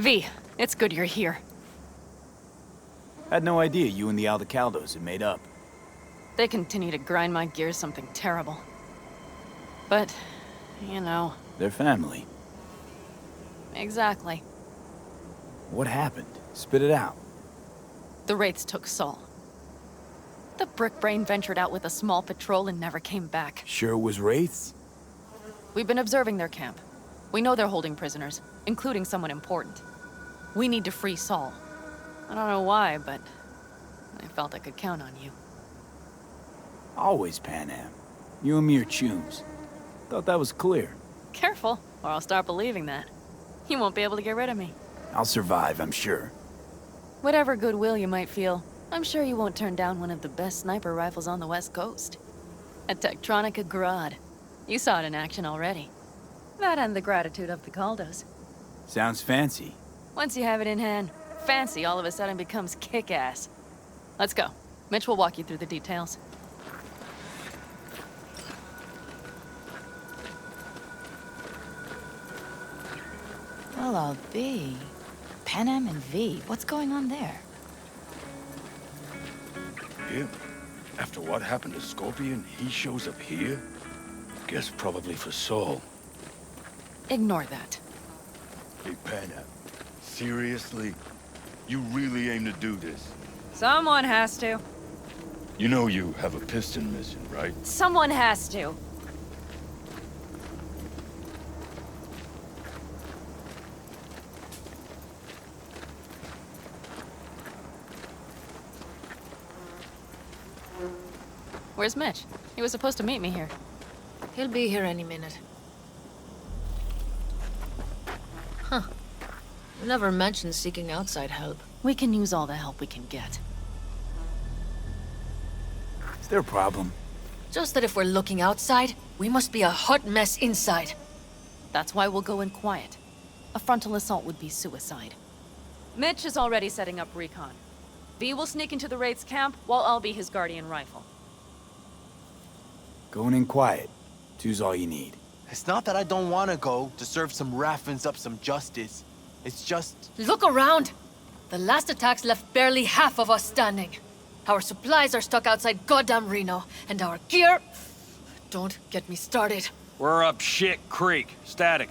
V, it's good you're here. Had no idea you and the Aldecaldos had made up. They continue to grind my gears something terrible. But, you know... They're family. Exactly. What happened? Spit it out. The Wraiths took Saul. The Brickbrain ventured out with a small patrol and never came back. Sure it was Wraiths? We've been observing their camp. We know they're holding prisoners, including someone important. We need to free Saul. I don't know why, but I felt I could count on you. Always Pan Am. You and me are chums. Thought that was clear. Careful, or I'll start believing that. You won't be able to get rid of me. I'll survive, I'm sure. Whatever goodwill you might feel, I'm sure you won't turn down one of the best sniper rifles on the West Coast. A Tektronica Grad. You saw it in action already. That and the gratitude of the Caldos. Sounds fancy. Once you have it in hand, fancy all of a sudden becomes kick-ass. Let's go. Mitch will walk you through the details. Well, I'll be. Pan Am and V, what's going on there? Him? After what happened to Scorpion, he shows up here? Guess probably for Saul. Ignore that. Hey, Pana, seriously? You really aim to do this? Someone has to. You know you have a piston mission, right? Someone has to. Where's Mitch? He was supposed to meet me here. He'll be here any minute. Huh. Never mentioned seeking outside help. We can use all the help we can get. Is there a problem? Just that if we're looking outside, we must be a hot mess inside. That's why we'll go in quiet. A frontal assault would be suicide. Mitch is already setting up recon. V will sneak into the Wraith's camp, while I'll be his guardian rifle. Going in quiet. Two's all you need. It's not that I don't want to go to serve some Raffins up some justice. It's just... Look around! The last attacks left barely half of us standing. Our supplies are stuck outside goddamn Reno, and our gear... Don't get me started. We're up shit creek, static.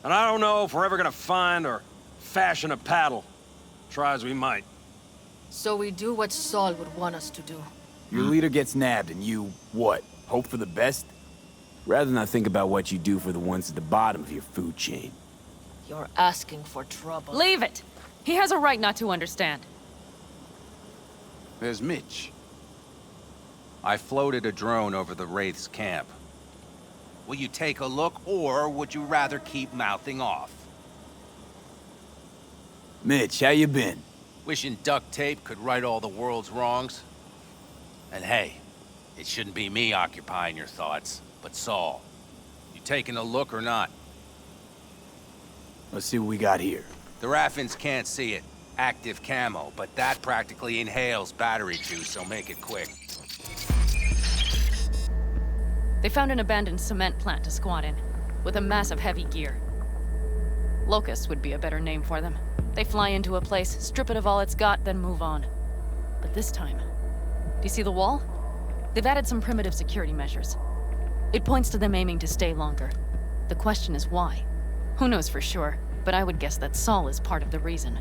And I don't know if we're ever gonna find or fashion a paddle. Try as we might. So we do what Saul would want us to do. Your leader gets nabbed and you, what, hope for the best? Rather not think about what you do for the ones at the bottom of your food chain. You're asking for trouble. Leave it! He has a right not to understand. There's Mitch. I floated a drone over the Wraith's camp. Will you take a look, or would you rather keep mouthing off? Mitch, how you been? Wishing duct tape could right all the world's wrongs? And hey, it shouldn't be me occupying your thoughts, but Saul. You taking a look or not? Let's see what we got here. The Raffins can't see it. Active camo, but that practically inhales battery juice, so make it quick. They found an abandoned cement plant to squat in, with a massive heavy gear. Locusts would be a better name for them. They fly into a place, strip it of all it's got, then move on. But this time, do you see the wall? They've added some primitive security measures. It points to them aiming to stay longer. The question is why? Who knows for sure, but I would guess that Saul is part of the reason.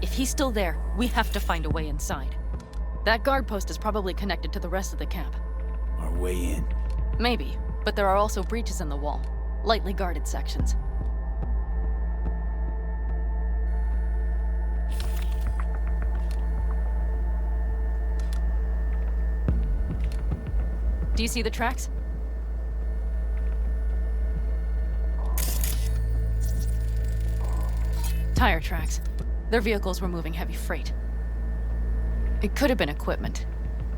If he's still there, we have to find a way inside. That guard post is probably connected to the rest of the camp. Our way in. Maybe, but there are also breaches in the wall. Lightly guarded sections. Do you see the tracks? Tire tracks. Their vehicles were moving heavy freight. It could have been equipment.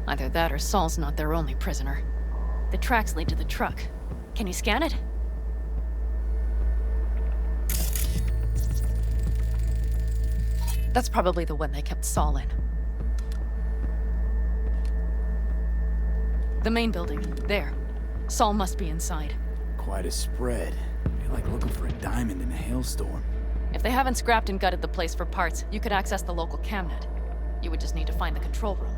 Either that or Saul's not their only prisoner. The tracks lead to the truck. Can you scan it? That's probably the one they kept Saul in. The main building. There. Saul must be inside. Quite a spread. You're like looking for a diamond in a hailstorm. If they haven't scrapped and gutted the place for parts, you could access the local camnet. You would just need to find the control room.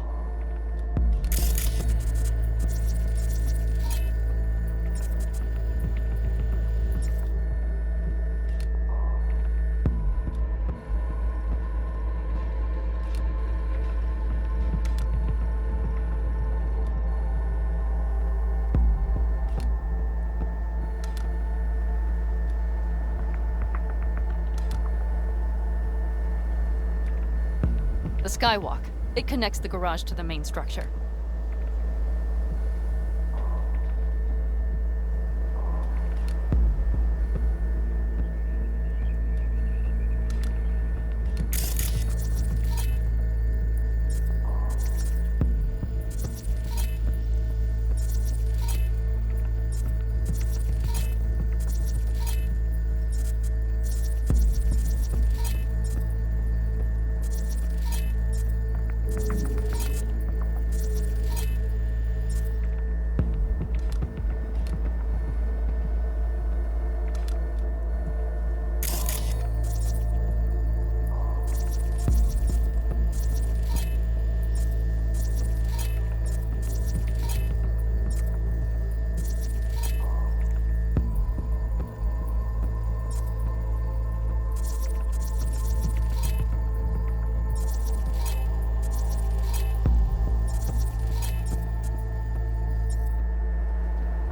The skywalk. It connects the garage to the main structure.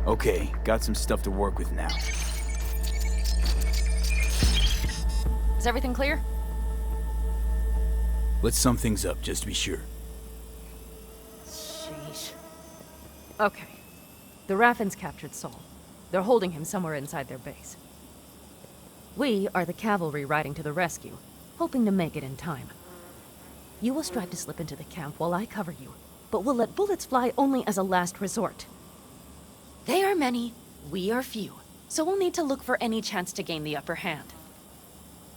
Okay, got some stuff to work with now. Is everything clear? Let's sum things up, just to be sure. Sheesh. Okay. The Raffins captured Saul. They're holding him somewhere inside their base. We are the cavalry riding to the rescue, hoping to make it in time. You will strive to slip into the camp while I cover you, but we'll let bullets fly only as a last resort. They are many, we are few, so we'll need to look for any chance to gain the upper hand.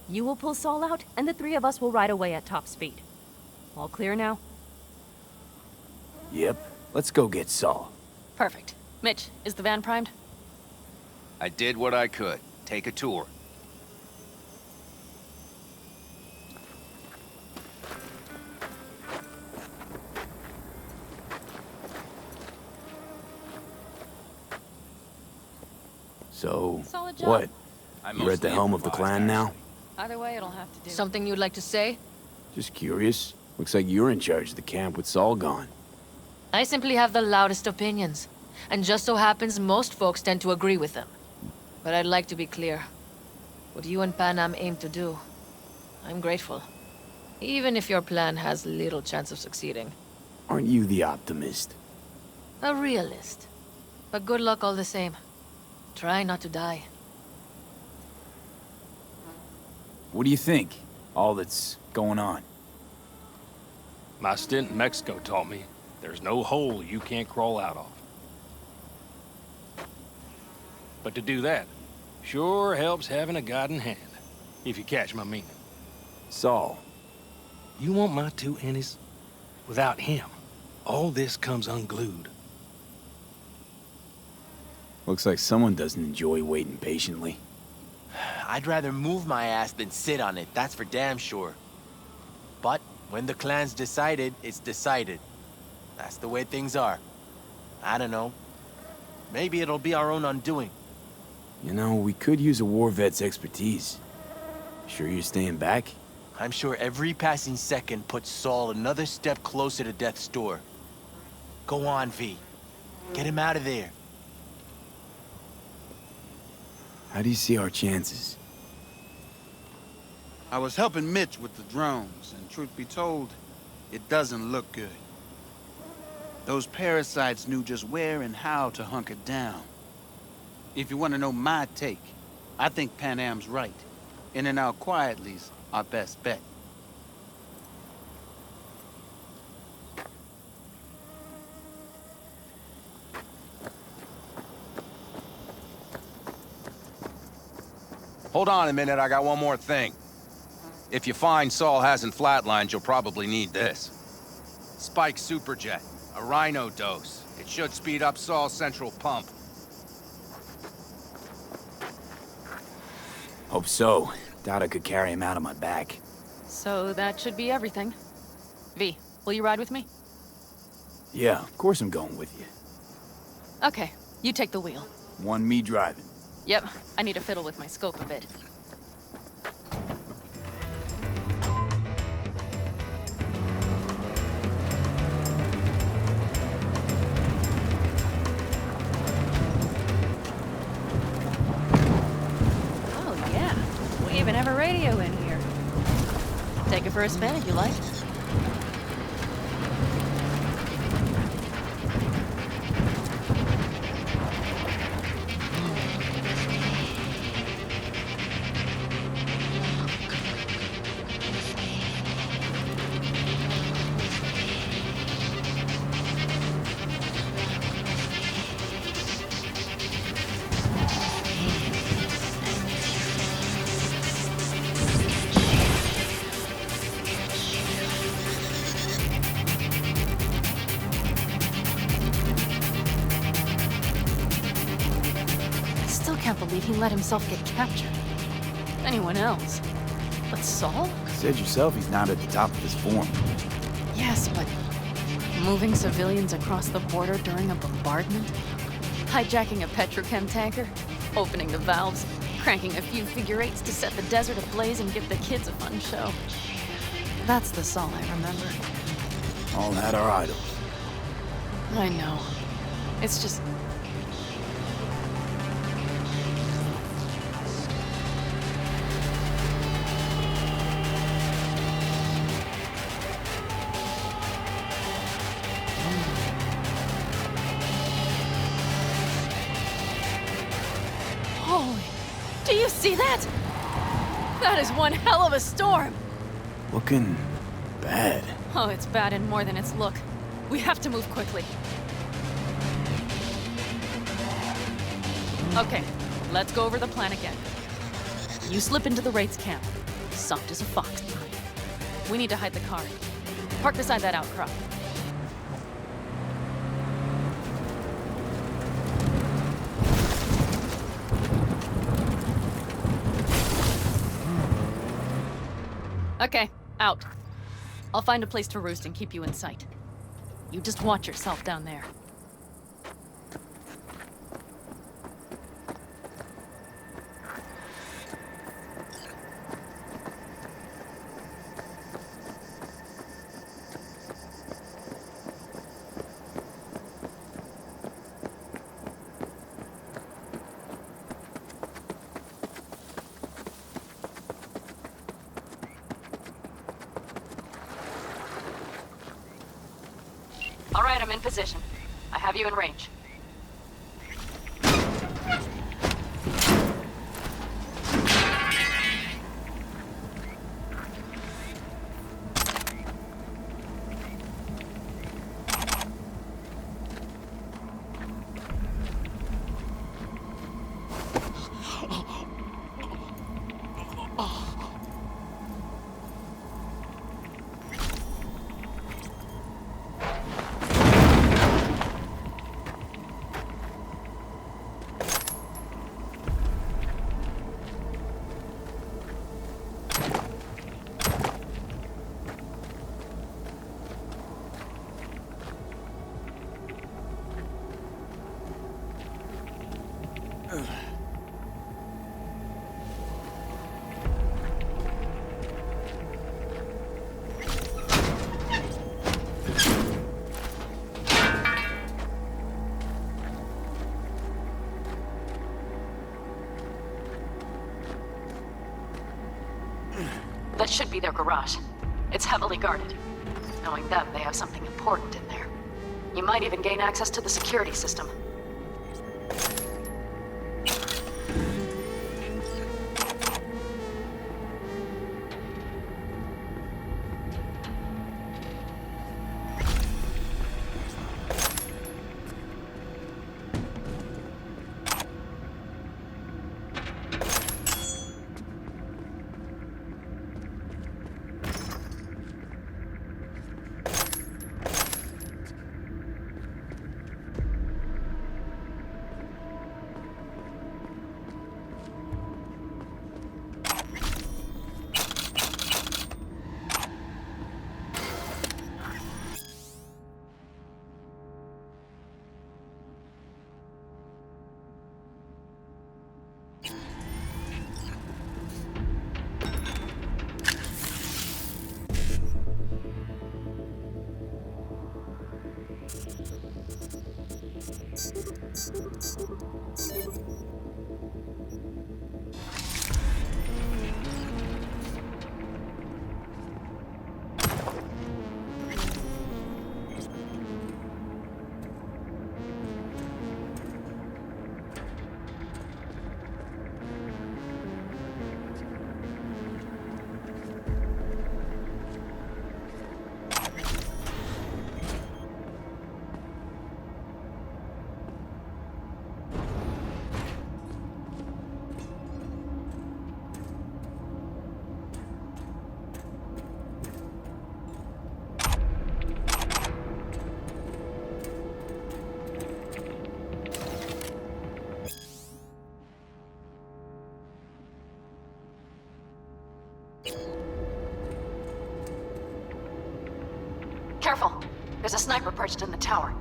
You will pull Saul out, and the three of us will ride away at top speed. All clear now? Yep, let's go get Saul. Perfect. Mitch, is the van primed? I did what I could. Take a tour. So, Solid job. what? I You're at the mostly helm of the improvised, clan now? actually. Either way, it'll have to do. Something you'd like to say? Just curious. Looks like you're in charge of the camp with Saul gone. I simply have the loudest opinions. And just so happens most folks tend to agree with them. But I'd like to be clear. What you and Panam aim to do, I'm grateful. Even if your plan has little chance of succeeding. Aren't you the optimist? A realist. But good luck all the same. Try not to die. What do you think? All that's going on? My stint in Mexico taught me there's no hole you can't crawl out of. But to do that, sure helps having a guiding hand, if you catch my meaning. Saul. You want my two Ennies? Without him, all this comes unglued. Looks like someone doesn't enjoy waiting patiently. I'd rather move my ass than sit on it, that's for damn sure. But when the clan's decided, it's decided. That's the way things are. I don't know. Maybe it'll be our own undoing. You know, we could use a war vet's expertise. Sure you're staying back? I'm sure every passing second puts Saul another step closer to death's door. Go on, V. Get him out of there. How do you see our chances? I was helping Mitch with the drones, and truth be told, it doesn't look good. Those parasites knew just where and how to hunker down. If you want to know my take, I think Panam's right. In and out quietly's our best bet. Hold on a minute, I got one more thing. If you find Saul hasn't flatlined, you'll probably need this. Spike Superjet, a Rhino dose. It should speed up Saul's central pump. Hope so. Doubt I could carry him out on my back. So that should be everything. V, will you ride with me? Yeah, of course I'm going with you. Okay, you take the wheel. One me driving. Yep, I need to fiddle with my scope a bit. Oh yeah, we even have a radio in here. Take it for a spin if you like. Can't believe he let himself get captured. Anyone else? But Saul? Said yourself he's not at the top of his form. Yes, but moving civilians across the border during a bombardment? Hijacking a petrochem tanker? Opening the valves? Cranking a few figure eights to set the desert ablaze and give the kids a fun show? That's the Saul I remember. All had our idols. I know. It's just... Holy... Do you see that? That is one hell of a storm! Looking bad. Oh, it's bad in more than its look. We have to move quickly. Okay, let's go over the plan again. You slip into the Wraith's camp, soft as a fox. We need to hide the car. Park beside that outcrop. Okay, out. I'll find a place to roost and keep you in sight. You just watch yourself down there. All right, I'm in position. I have you in range. That should be their garage. It's heavily guarded. Knowing them, they have something important in there. You might even gain access to the security system. Careful! There's a sniper perched in the tower.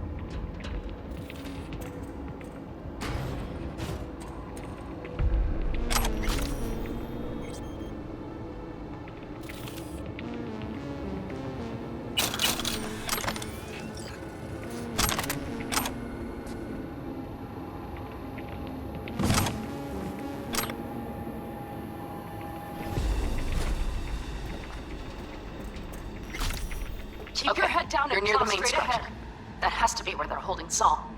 Keep your head down. You're near the main structure. That has to be where they're holding Saul.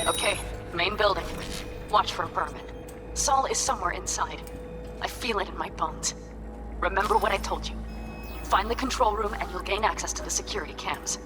Okay, main building. Watch for vermin. Saul is somewhere inside. I feel it in my bones. Remember what I told you. Find the control room and you'll gain access to the security cams.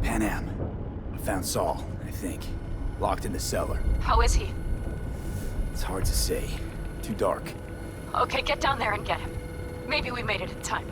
Panam. I found Saul, I think. Locked in the cellar. How is he? It's hard to say. Too dark. Okay, get down there and get him. Maybe we made it in time.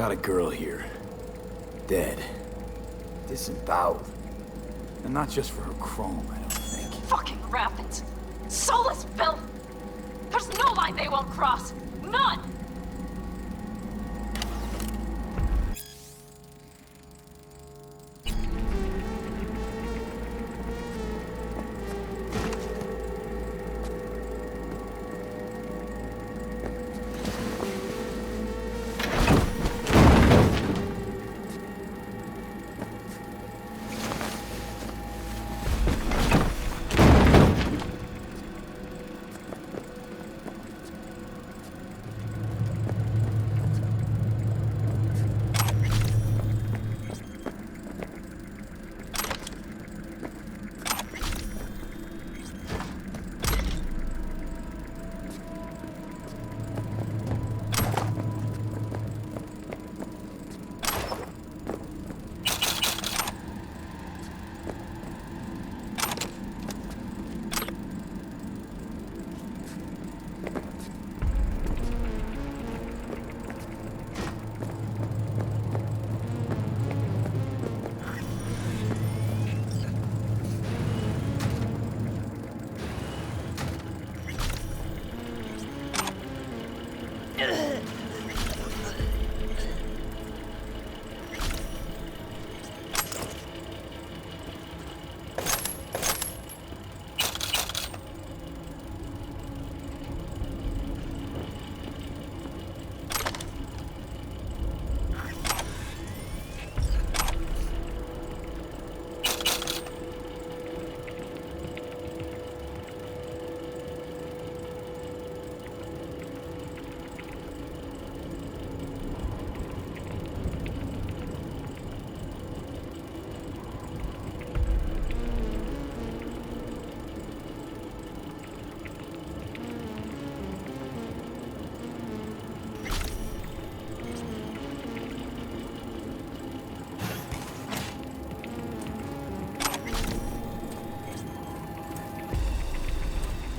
Got a girl here. Dead. Disemboweled. And not just for her chrome, I don't think. Fucking rabbits. Soulless filth. There's no line they won't cross. None!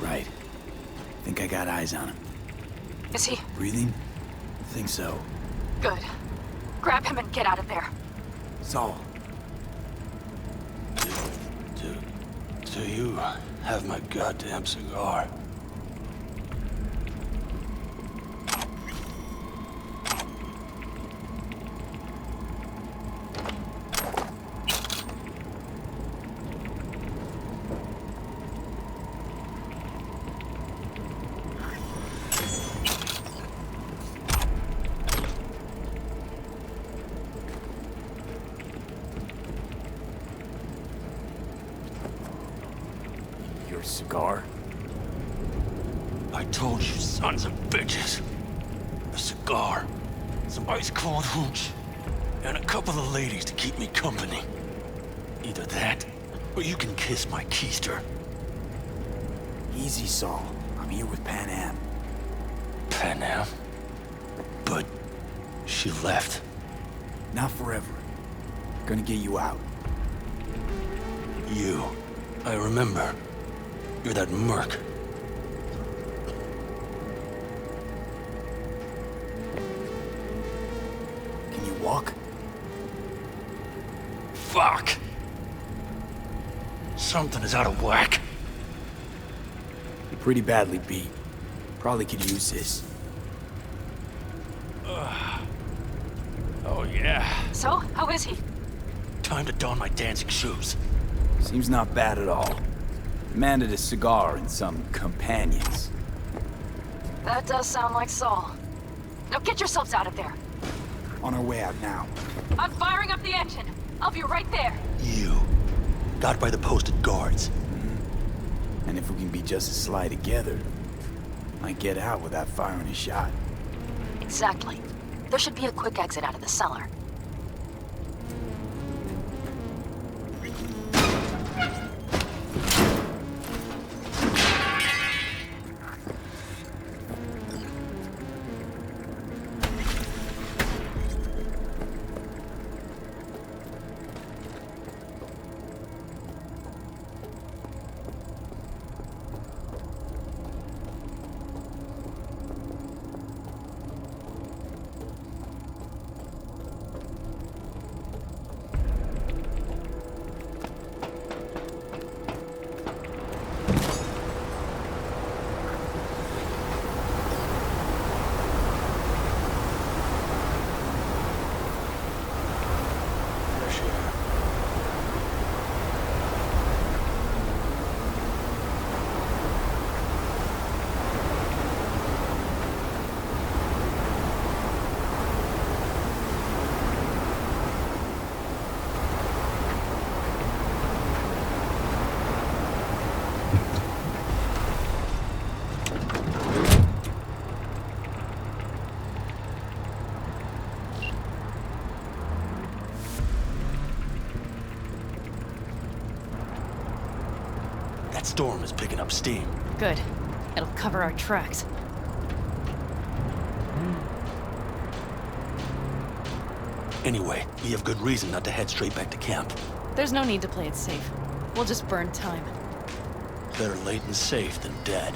Right. Think I got eyes on him. Is he? Breathing? Think so. Good. Grab him and get out of there. Saul. Do you have my goddamn cigar? Your cigar? I told you, sons of bitches. A cigar, some ice-cold hooch, and a couple of ladies to keep me company. Either that, or you can kiss my keister. Easy, Saul. I'm here with Pan Am. Pan Am? But she left. Not forever. Gonna get you out. You. I remember. You're that merc. Can you walk? Fuck! Something is out of whack. You're pretty badly beat. Probably could use this. Oh yeah. So, how is he? Time to don my dancing shoes. Seems not bad at all. Demanded a cigar and some companions. That does sound like Saul. Now get yourselves out of there. On our way out now. I'm firing up the engine. I'll be right there. You. Got by the posted guards. And if we can be just as sly together, might get out without firing a shot. Exactly. There should be a quick exit out of the cellar. That storm is picking up steam. Good. It'll cover our tracks. Anyway, we have good reason not to head straight back to camp. There's no need to play it safe. We'll just burn time. Better late and safe than dead.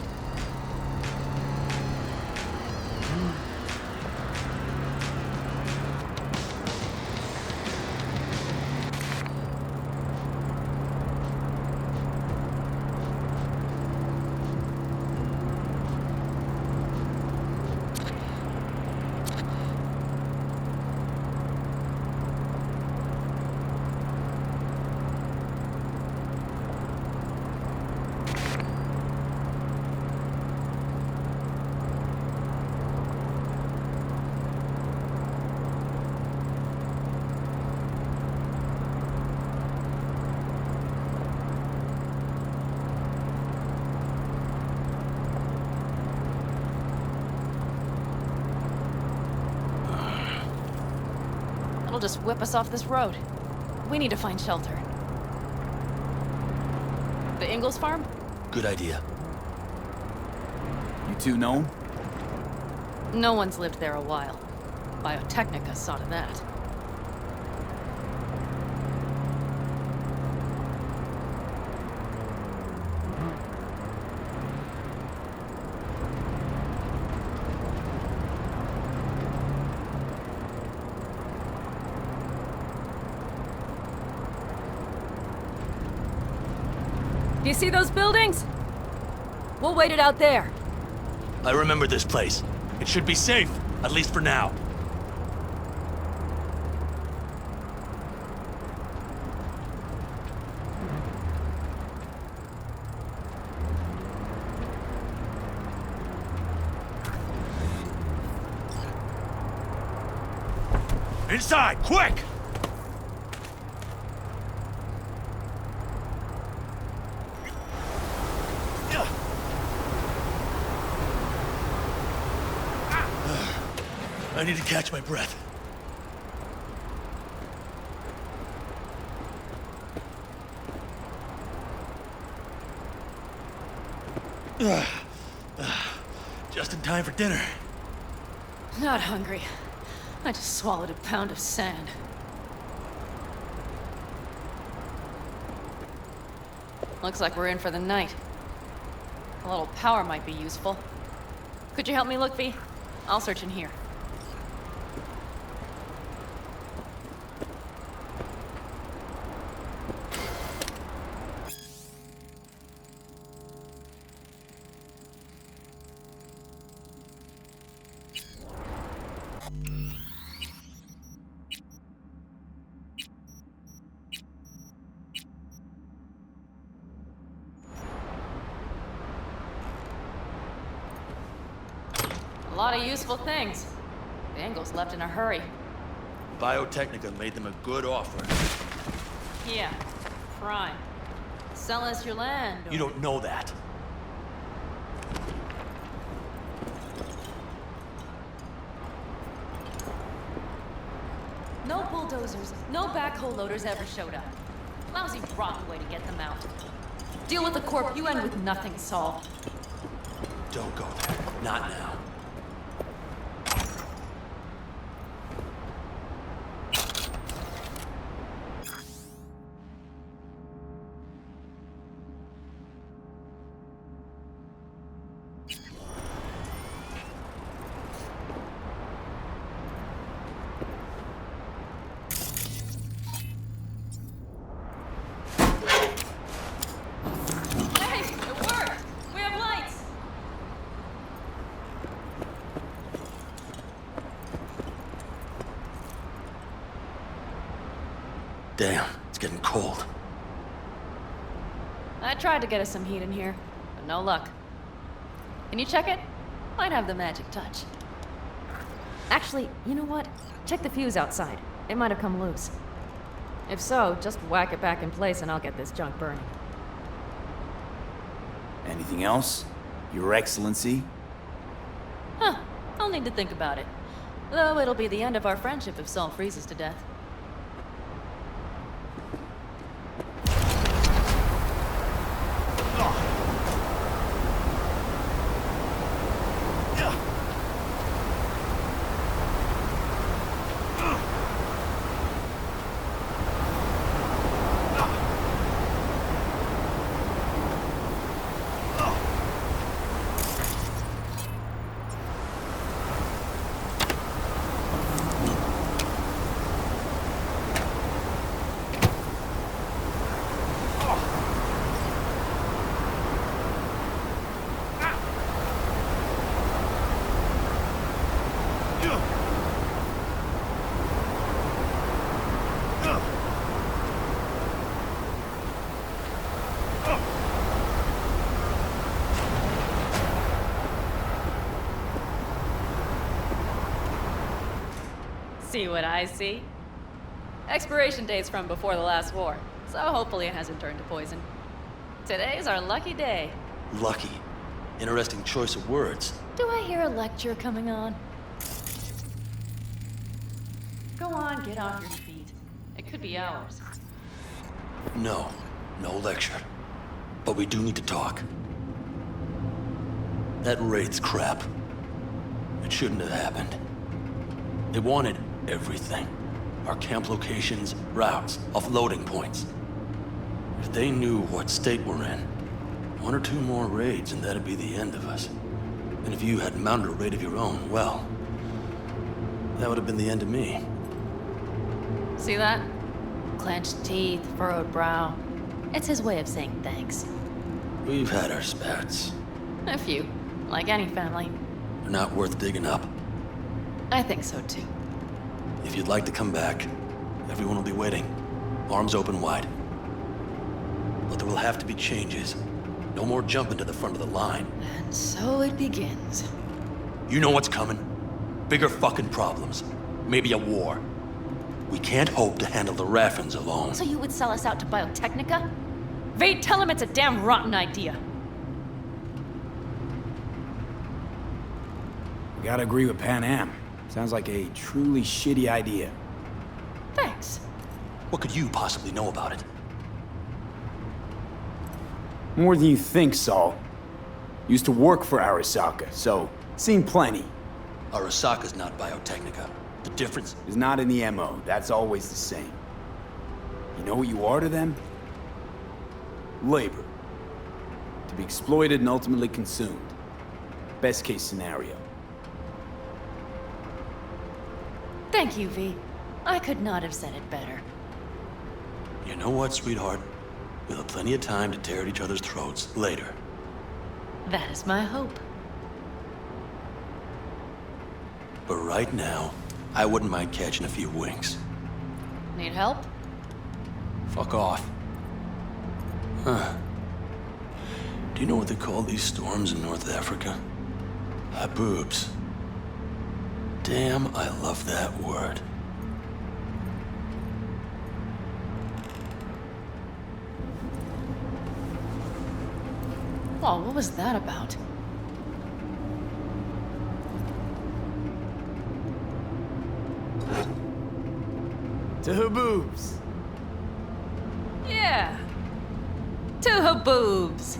It'll just whip us off this road. We need to find shelter. The Ingalls farm? Good idea. You two know him? No one's lived there a while. Biotechnica saw to that. Do you see those buildings? We'll wait it out there. I remember this place. It should be safe, at least for now. Inside, quick! I need to catch my breath. Just in time for dinner. Not hungry. I just swallowed a pound of sand. Looks like we're in for the night. A little power might be useful. Could you help me look, V? I'll search in here. A lot of useful things. The Ingalls left in a hurry. Biotechnica made them a good offer. Yeah, prime. Sell us your land. Or... You don't know that. No bulldozers, no backhoe loaders ever showed up. Lousy, rotten way to get them out. Deal with the Corp, you end with nothing, Saul. Don't go there. Not now. Damn, it's getting cold. I tried to get us some heat in here, but no luck. Can you check it? Might have the magic touch. Actually, you know what? Check the fuse outside. It might have come loose. If so, just whack it back in place and I'll get this junk burning. Anything else? Your Excellency? Huh. I'll need to think about it. Though it'll be the end of our friendship if Saul freezes to death. see what I see. Expiration date's from before the last war, so hopefully it hasn't turned to poison. Today's our lucky day. Lucky. Interesting choice of words. Do I hear a lecture coming on? Go on, get off your feet. It could be hours. No. No lecture. But we do need to talk. That raid's crap. It shouldn't have happened. They wanted everything. Our camp locations, routes, offloading points. If they knew what state we're in, 1 or 2 more raids and that'd be the end of us. And if you had mounted a raid of your own, well, that would have been the end of me. See that? Clenched teeth, furrowed brow. It's his way of saying thanks. We've had our spats. A few, like any family. They're not worth digging up. I think so too. If you'd like to come back, everyone will be waiting. Arms open wide. But there will have to be changes. No more jumping to the front of the line. And so it begins. You know what's coming. Bigger fucking problems. Maybe a war. We can't hope to handle the Raffins alone. So you would sell us out to Biotechnica? Vade, tell him it's a damn rotten idea. I gotta agree with Pan Am. Sounds like a truly shitty idea. Thanks. What could you possibly know about it? More than you think, Saul. Used to work for Arasaka, so seen plenty. Arasaka's not Biotechnica. The difference Is not in the MO. That's always the same. You know what you are to them? Labor. To be exploited and ultimately consumed. Best case scenario. Thank you, V. I could not have said it better. You know what, sweetheart? We'll have plenty of time to tear at each other's throats later. That is my hope. But right now, I wouldn't mind catching a few winks. Need help? Fuck off. Huh. Do you know what they call these storms in North Africa? Haboobs. Damn, I love that word. Oh, what was that about? To Haboobs. Yeah. To Haboobs.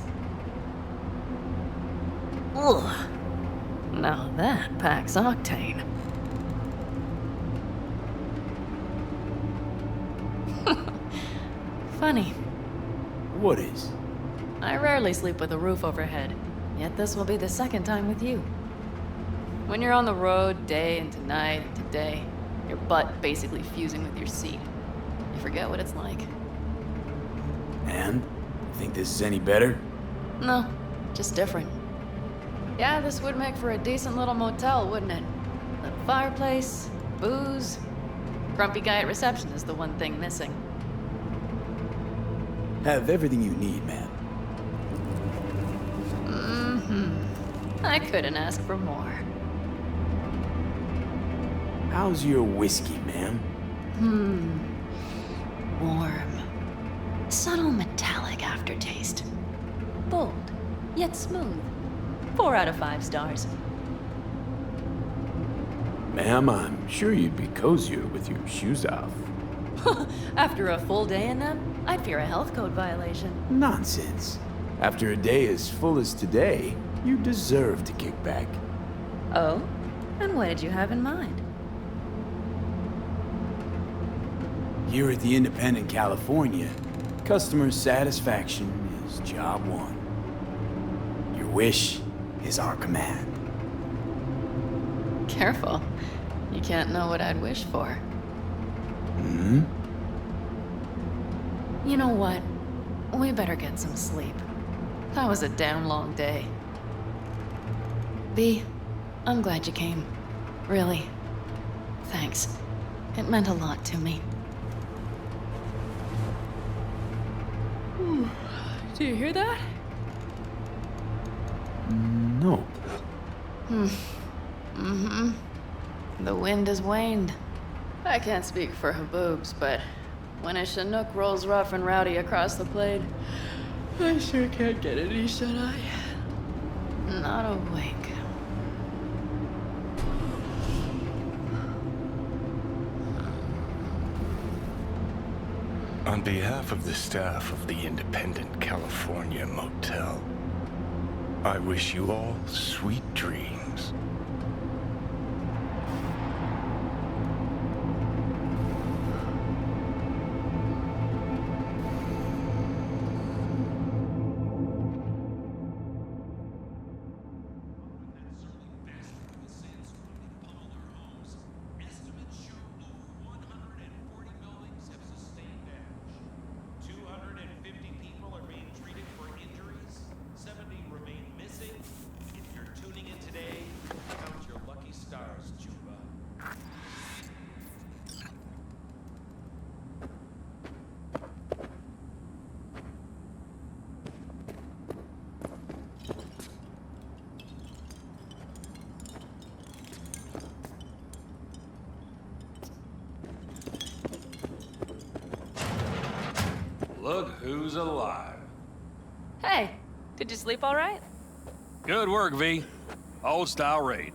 Ugh. Now that packs octane. Funny. What is? I rarely sleep with a roof overhead, yet this will be the second time with you. When you're on the road day into night into day, your butt basically fusing with your seat, you forget what it's like. And? Think this is any better? No, just different. Yeah, this would make for a decent little motel, wouldn't it? Little fireplace, booze. Grumpy guy at reception is the one thing missing. Have everything you need, man. I couldn't ask for more. How's your whiskey, ma'am? Warm. Subtle metallic aftertaste. Bold, yet smooth. 4 out of 5 stars. Ma'am, I'm sure you'd be cozier with your shoes off. After a full day in them, I'd fear a health code violation. Nonsense. After a day as full as today, you deserve to kick back. Oh? And what did you have in mind? Here at the Independent California, customer satisfaction is job one. Your wish is our command. Careful. You can't know what I'd wish for. You know what? We better get some sleep. That was a damn long day. B, I'm glad you came. Really. Thanks. It meant a lot to me. Do you hear that? No. The wind has waned. I can't speak for Haboobs, but when a Chinook rolls rough and rowdy across the plain, I sure can't get any shut-eye. Not a wink. On behalf of the staff of the Independent California Motel, I wish you all sweet dreams. Look who's alive. Hey, did you sleep all right? Good work, V. Old style raid.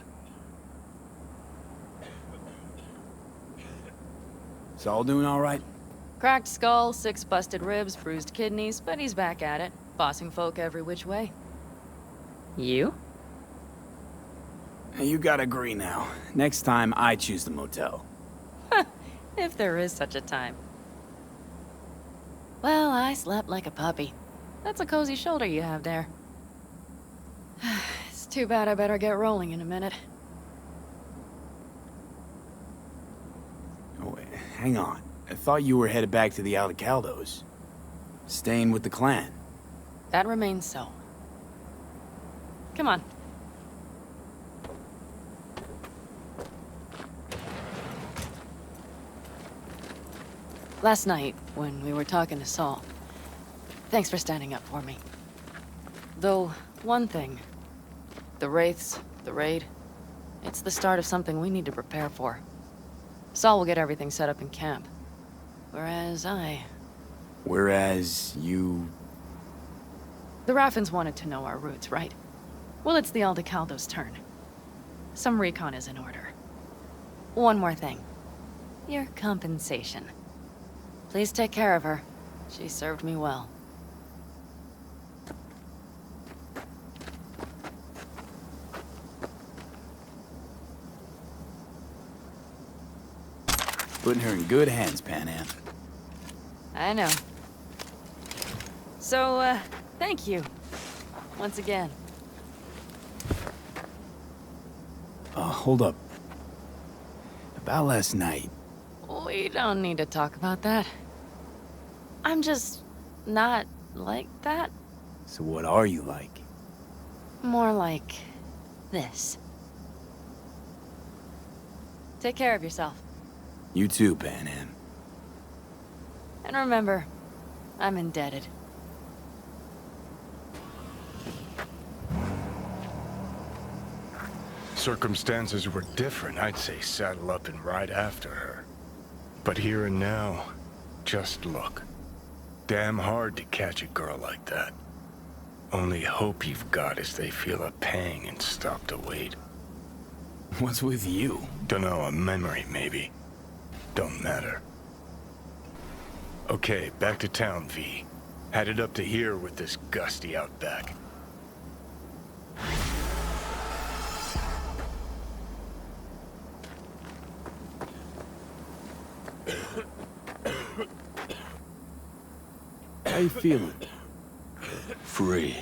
Saul doing all right? Cracked skull, 6 busted ribs, bruised kidneys, but he's back at it, bossing folk every which way. You? You gotta agree now. Next time, I choose the motel. If there is such a time. Well, I slept like a puppy. That's a cozy shoulder you have there. It's too bad I better get rolling in a minute. Oh, wait, hang on. I thought you were headed back to the Aldecaldos. Staying with the clan. That remains so. Come on. Last night, when we were talking to Saul, thanks for standing up for me. Though, one thing. The Wraiths, the raid, it's the start of something we need to prepare for. Saul will get everything set up in camp. Whereas you... The Raffins wanted to know our routes, right? Well, it's the Aldecaldos' turn. Some recon is in order. One more thing. Your compensation. Please take care of her. She served me well. Putting her in good hands, Panam. I know. So, thank you. Once again. Hold up. About last night. We don't need to talk about that. I'm just not like that. So what are you like? More like this. Take care of yourself. You too, Panam. And remember, I'm indebted. Circumstances were different, I'd say saddle up and ride after her. But here and now, just look. Damn hard to catch a girl like that. Only hope you've got is they feel a pang and stop to wait. What's with you? Dunno, a memory maybe. Don't matter. Okay, back to town, V. Headed up to here with this gusty outback. How you feeling? Free.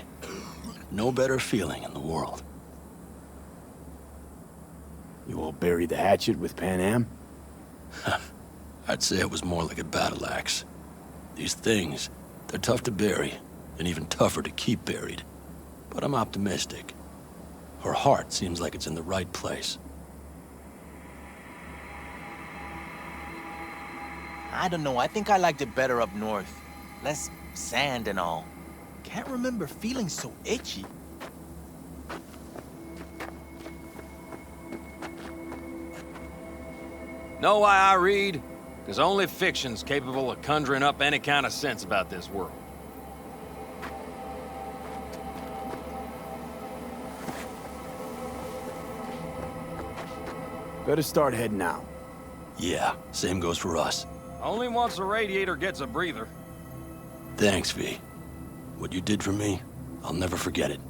No better feeling in the world. You all buried the hatchet with Panam? I'd say it was more like a battle axe. These things, they're tough to bury, and even tougher to keep buried. But I'm optimistic. Her heart seems like it's in the right place. I don't know, I think I liked it better up north. Less sand and all. Can't remember feeling so itchy. Know why I read? Because only fiction's capable of conjuring up any kind of sense about this world. Better start heading out. Yeah, same goes for us. Only once the radiator gets a breather. Thanks, V. What you did for me, I'll never forget it.